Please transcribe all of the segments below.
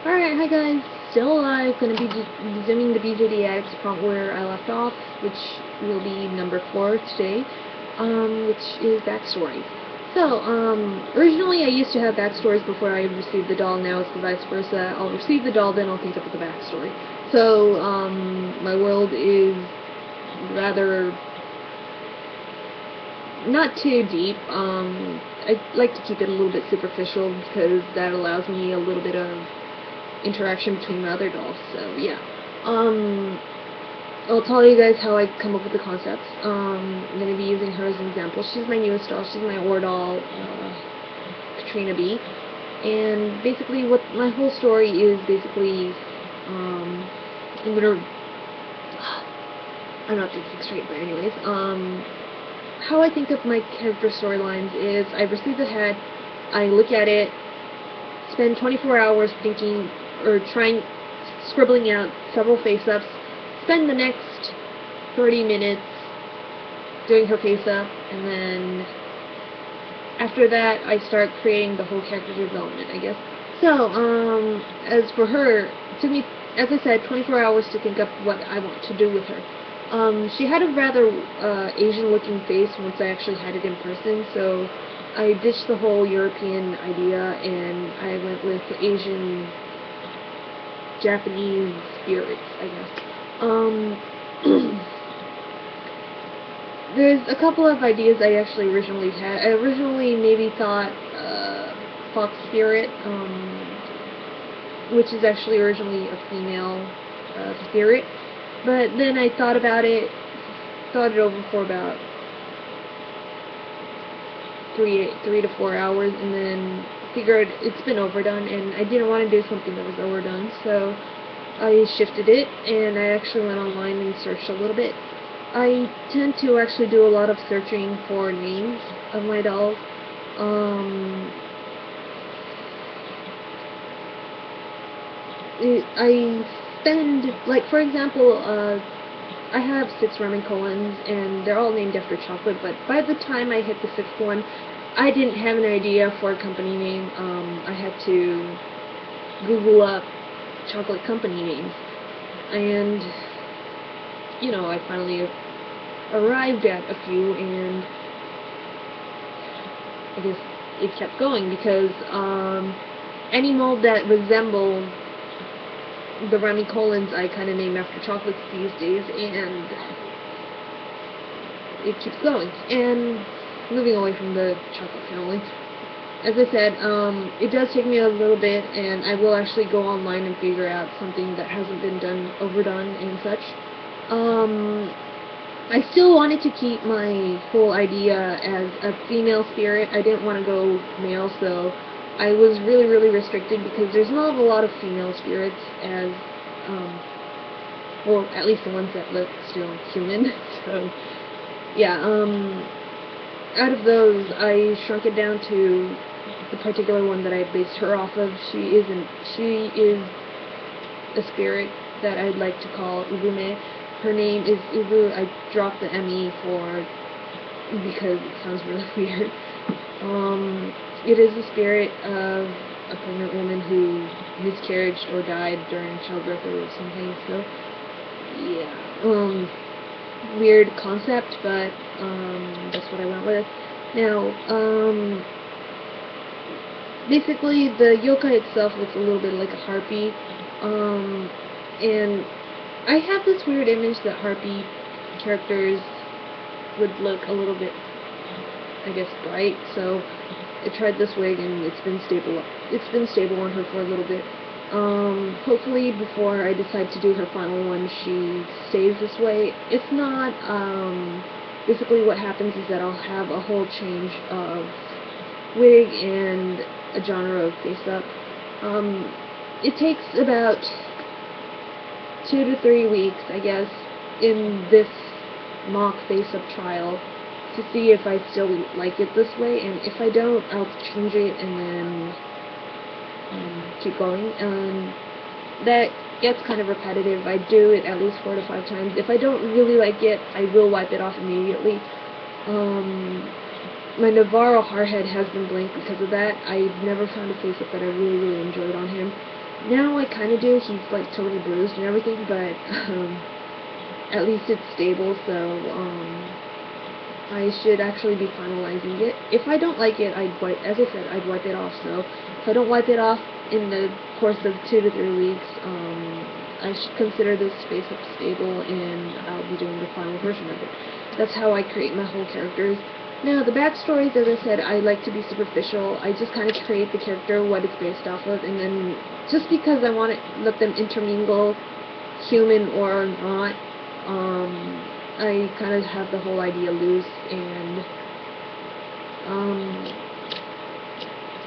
Alright, hi guys. Still alive. Gonna be resuming the BJD Addicts Prompt where I left off, which will be number 4 today, which is backstory. So, originally I used to have backstories before I received the doll. Now it's the vice versa. I'll receive the doll, then I'll pick up with the backstory. So, my world is rather not too deep. I like to keep it a little bit superficial because that allows me a little bit of interaction between my other dolls. So yeah, I'll tell you guys how I come up with the concepts. I'm going to be using her as an example. She's my newest doll. She's my Or doll, Katrina B. And basically, what my whole story is basically, I'm gonna, I'm not thinking straight, but anyways, how I think of my character storylines is I receive a head, I look at it, spend 24 hours thinking or scribbling out several face-ups, spend the next 30 minutes doing her face-up, and then after that I start creating the whole character development, I guess. So, as for her, it took me, as I said, 24 hours to think up what I want to do with her. She had a rather Asian-looking face once I actually had it in person, so I ditched the whole European idea and I went with Asian, Japanese spirits, I guess. There's a couple of ideas I actually originally had. I originally maybe thought fox spirit, which is actually originally a female spirit, but then I thought about it, thought it over for about 3 to 4 hours, and then figured it's been overdone, and I didn't want to do something that was overdone, so I shifted it, and I actually went online and searched a little bit. I tend to actually do a lot of searching for names of my dolls. I spend, like, for example, I have 6 Remicolons, and they're all named after chocolate, but by the time I hit the 6th one, I didn't have an idea for a company name. I had to Google up chocolate company names, and, you know, I finally arrived at a few, and I guess it kept going, because, any mold that resembles the Remicolons I kind of name after chocolates these days, and it keeps going. And moving away from the chocolate family, as I said, it does take me a little bit, and I will actually go online and figure out something that hasn't been overdone and such. I still wanted to keep my whole idea as a female spirit. I didn't want to go male, so I was really restricted, because there's not a lot of female spirits, as, well, at least the ones that look still human. So, yeah, out of those, I shrunk it down to the particular one that I based her off of. She is a spirit that I'd like to call Ubume. Her name is Ubu. I dropped the ME because it sounds really weird. It is the spirit of a pregnant woman who miscarried or died during childbirth or something, so, yeah, weird concept, but, that's what I went with. Now, basically, the yokai itself looks a little bit like a harpy, and I have this weird image that harpy characters would look a little bit, I guess, bright, so I tried this wig, and it's been stable on her for a little bit. Hopefully before I decide to do her final one, she stays this way. If not, basically what happens is that I'll have a whole change of wig and a genre of face-up. It takes about 2 to 3 weeks, I guess, in this mock face-up trial to see if I still like it this way, and if I don't, I'll change it and then keep going. That gets kind of repetitive. I do it at least 4 to 5 times. If I don't really like it, I will wipe it off immediately. My Navarro Hardhead has been blank because of that. I've never found a face-up that I really enjoyed on him. Now I kind of do. He's like totally bruised and everything, but at least it's stable, so I should actually be finalizing it. If I don't like it, as I said, I'd wipe it off. So if I don't wipe it off in the course of 2 to 3 weeks, I should consider this face up stable, and I'll be doing the final version of it. That's how I create my whole characters. Now, the backstories, as I said, I like to be superficial. I just kind of create the character, what it's based off of, and then just because I want to let them intermingle, human or not, I kind of have the whole idea loose, and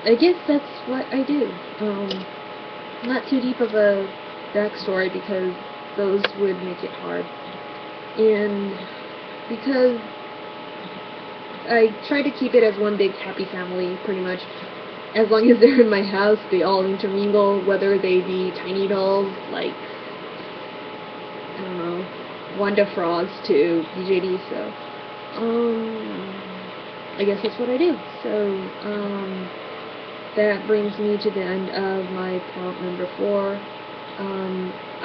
I guess that's what I do. Not too deep of a backstory because those would make it hard, and because I try to keep it as one big happy family, pretty much. As long as they're in my house, they all intermingle, whether they be tiny dolls, like, I don't know, Wanda Frogs to BJD, so, I guess that's what I do. So, that brings me to the end of my prompt number 4.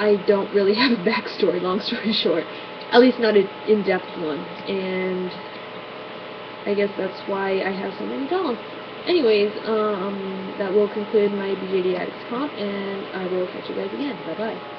I don't really have a backstory, long story short. At least not an in-depth one, and I guess that's why I have so many dolls. Anyways, that will conclude my BJD Addicts Prompt, and I will catch you guys again. Bye-bye.